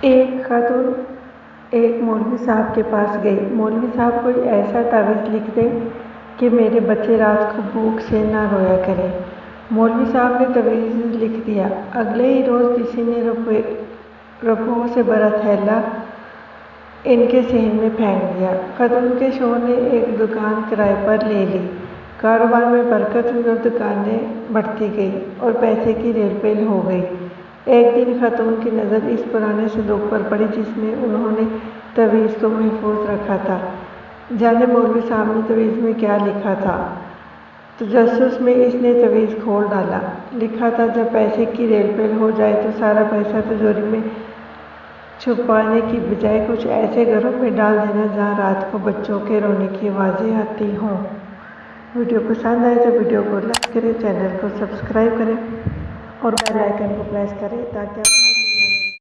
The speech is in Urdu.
ایک خاتون ایک مولوی صاحب کے پاس گئی۔ مولوی صاحب کوئی ایسا تعویذ لکھ دیں کہ میرے بچے رات کو بھوک سے نہ رویا کریں۔ مولوی صاحب نے تعویذ لکھ دیا۔ اگلے ہی روز کسی نے روپوں سے بھرا تھیلا ان کے صحن میں پھینک دیا۔ خاتون کے شوہر نے ایک دکان کرائے پر لے لی۔ کاروبار میں برکت ہوئی اور دکانیں بڑھتی گئیں اور پیسے کی ریل پیل ہو گئی۔ ایک دن خاتون کی نظر اس پرانے صندوق پر پڑی جس میں انہوں نے تعویذ کو محفوظ رکھا تھا۔ جانے مولوی صاحب نے تعویذ میں کیا لکھا تھا؟ تجسس میں اس نے تعویذ کھول ڈالا۔ لکھا تھا جب پیسے کی ریل پیل ہو جائے تو سارا پیسہ تجوری میں چھپانے کی بجائے کچھ ایسے گھروں میں ڈال دینا جہاں رات کو بچوں کے رونے کی آوازیں آتی ہوں۔ ویڈیو پسند آئے تو ویڈیو کو لائک کریں، چینل کو سبسکرائب کریں اور بیل آئیکن کو پریس کریں تاکہ آپ